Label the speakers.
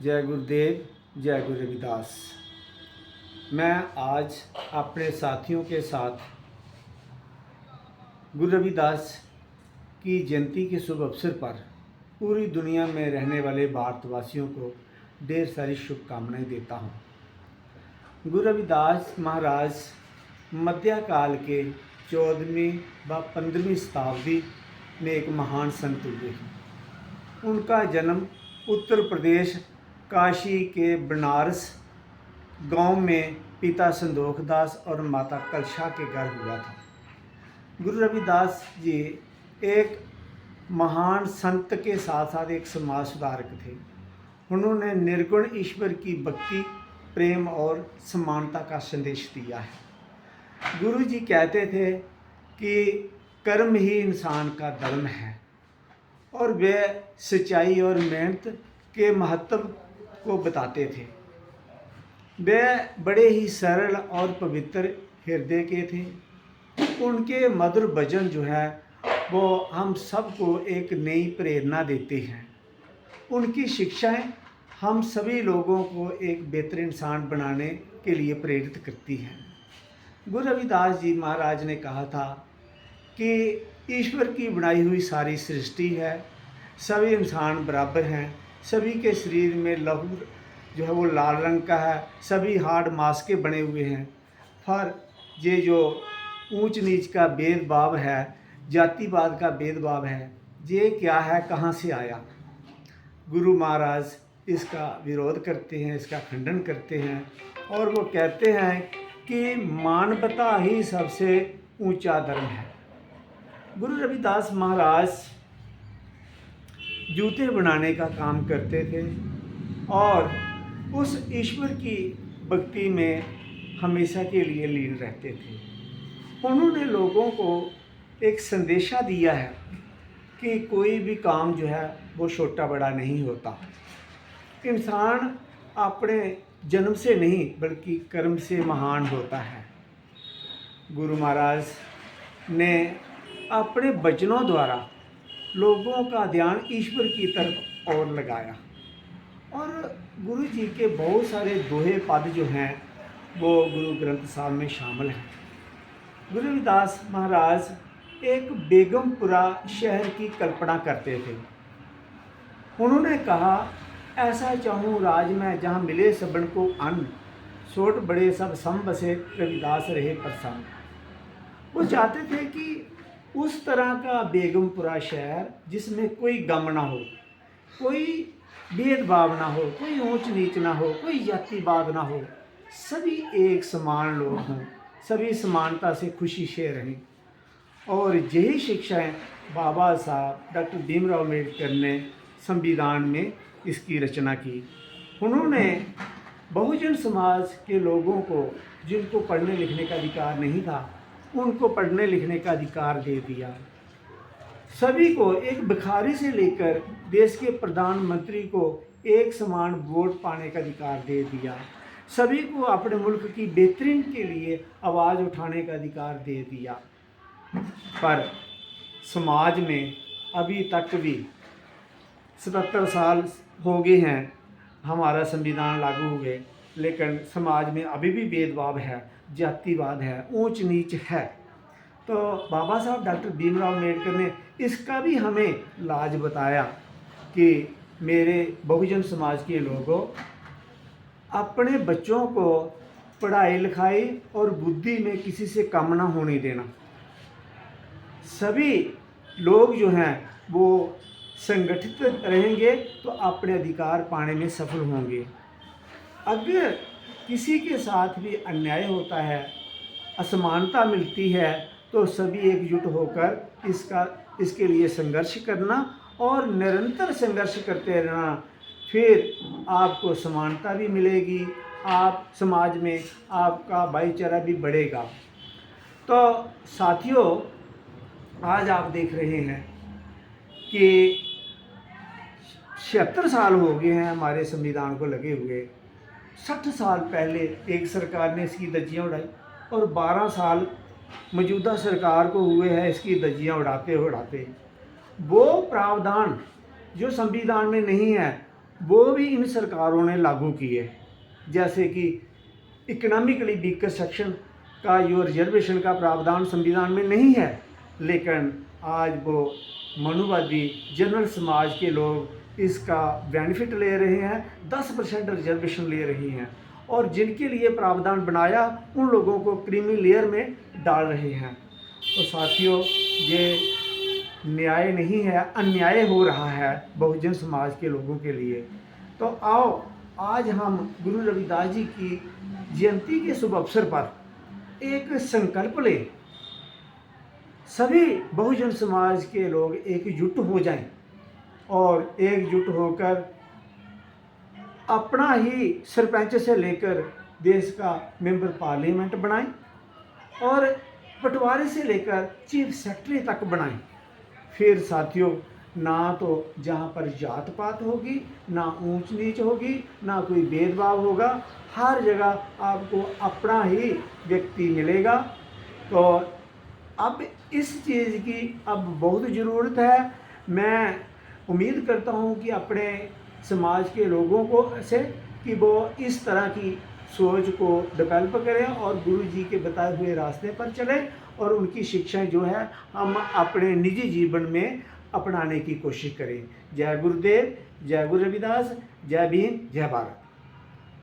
Speaker 1: जय गुरुदेव, जय गुरु रविदास। मैं आज अपने साथियों के साथ गुरु रविदास की जयंती के शुभ अवसर पर पूरी दुनिया में रहने वाले भारतवासियों को ढेर सारी शुभकामनाएं देता हूँ। गुरु रविदास महाराज मध्यकाल के 14वीं व 15वीं शताब्दी में एक महान संत हुए हैं। उनका जन्म उत्तर प्रदेश काशी के बनारस गांव में पिता संदोख दास और माता कलशा के घर हुआ था। गुरु रविदास जी एक महान संत के साथ साथ एक समाज सुधारक थे। उन्होंने निर्गुण ईश्वर की भक्ति, प्रेम और समानता का संदेश दिया है। गुरु जी कहते थे कि कर्म ही इंसान का धर्म है और वे सच्चाई और मेहनत के महत्व को बताते थे। वे बड़े ही सरल और पवित्र हृदय के थे। उनके मधुर भजन जो है वो हम सबको एक नई प्रेरणा देते हैं। उनकी शिक्षाएं हम सभी लोगों को एक बेहतर इंसान बनाने के लिए प्रेरित करती हैं। गुरु रविदास जी महाराज ने कहा था कि ईश्वर की बनाई हुई सारी सृष्टि है, सभी इंसान बराबर हैं, सभी के शरीर में लहू जो है वो लाल रंग का है, सभी हाड़ मांस के बने हुए हैं। पर ये जो ऊंच नीच का भेदभाव है, जातिवाद का भेदभाव है, ये क्या है, कहाँ से आया? गुरु महाराज इसका विरोध करते हैं, इसका खंडन करते हैं और वो कहते हैं कि मानवता ही सबसे ऊंचा धर्म है। गुरु रविदास महाराज जूते बनाने का काम करते थे और उस ईश्वर की भक्ति में हमेशा के लिए लीन रहते थे। उन्होंने लोगों को एक संदेशा दिया है कि कोई भी काम जो है वो छोटा बड़ा नहीं होता। इंसान अपने जन्म से नहीं बल्कि कर्म से महान होता है। गुरु महाराज ने अपने वचनों द्वारा लोगों का ध्यान ईश्वर की तरफ और लगाया और गुरु जी के बहुत सारे दोहे पद जो हैं वो गुरु ग्रंथ साहब में शामिल हैं। गुरु रविदास महाराज एक बेगमपुरा शहर की कल्पना करते थे। उन्होंने कहा, ऐसा चाहूँ राज में जहाँ मिले सबन को अन्न, छोट बड़े सब सम बसे रविदास रहे प्रसन्न। वो चाहते थे कि उस तरह का बेगमपुरा शहर जिसमें कोई गम ना हो, कोई भेदभाव ना हो, कोई ऊंच नीच ना हो, कोई जातिवाद ना हो, सभी एक समान लोग हों, सभी समानता से खुशी से रहें। और यही शिक्षाएं बाबा साहब डॉक्टर भीमराव अम्बेडकर ने संविधान में इसकी रचना की। उन्होंने बहुजन समाज के लोगों को, जिनको पढ़ने लिखने का अधिकार नहीं था, उनको पढ़ने लिखने का अधिकार दे दिया। सभी को एक भिखारी से लेकर देश के प्रधानमंत्री को एक समान वोट पाने का अधिकार दे दिया। सभी को अपने मुल्क की बेहतरी के लिए आवाज़ उठाने का अधिकार दे दिया। पर समाज में अभी तक भी 77 साल हो गए हैं हमारा संविधान लागू हुए, लेकिन समाज में अभी भी भेदभाव है, जातिवाद है, ऊंच नीच है। तो बाबा साहब डॉक्टर भीमराव अम्बेडकर ने इसका भी हमें इलाज बताया कि मेरे बहुजन समाज के लोगों, अपने बच्चों को पढ़ाई लिखाई और बुद्धि में किसी से कम ना होने देना। सभी लोग जो हैं वो संगठित रहेंगे तो अपने अधिकार पाने में सफल होंगे। अगर किसी के साथ भी अन्याय होता है, असमानता मिलती है, तो सभी एकजुट होकर इसके लिए संघर्ष करना और निरंतर संघर्ष करते रहना। फिर आपको समानता भी मिलेगी, आप समाज में आपका भाईचारा भी बढ़ेगा। तो साथियों, आज आप देख रहे हैं कि 76 साल हो गए हैं हमारे संविधान को लगे हुए। 60 साल पहले एक सरकार ने इसकी धज्जियाँ उड़ाई और 12 साल मौजूदा सरकार को हुए हैं इसकी धज्जियाँ उड़ाते उड़ाते। वो प्रावधान जो संविधान में नहीं है वो भी इन सरकारों ने लागू किए। जैसे कि इकोनॉमिकली वीकर सेक्शन का जो रिजर्वेशन का प्रावधान संविधान में नहीं है, लेकिन आज वो मनुवादी जनरल समाज के लोग इसका बेनिफिट ले रहे हैं, 10% रिजर्वेशन ले रही हैं, और जिनके लिए प्रावधान बनाया उन लोगों को क्रीमी लेयर में डाल रहे हैं। तो साथियों, ये न्याय नहीं है, अन्याय हो रहा है बहुजन समाज के लोगों के लिए। तो आओ आज हम गुरु रविदास जी की जयंती के शुभ अवसर पर एक संकल्प लें, सभी बहुजन समाज के लोग एकजुट हो जाएं और एकजुट होकर अपना ही सरपंच से लेकर देश का मेंबर पार्लियामेंट बनाएं और पटवारी से लेकर चीफ सेक्रेटरी तक बनाएं। फिर साथियों, ना तो जहाँ पर जात पात होगी, ना ऊंच नीच होगी, ना कोई भेदभाव होगा, हर जगह आपको अपना ही व्यक्ति मिलेगा। तो अब इस चीज़ की अब बहुत ज़रूरत है। मैं उम्मीद करता हूँ कि अपने समाज के लोगों को से कि वो इस तरह की सोच को डेवलप करें और गुरु जी के बताए हुए रास्ते पर चलें और उनकी शिक्षाएं जो है हम अपने निजी जीवन में अपनाने की कोशिश करें। जय गुरुदेव, जय गुरु रविदास, जय भीम, जय भारत।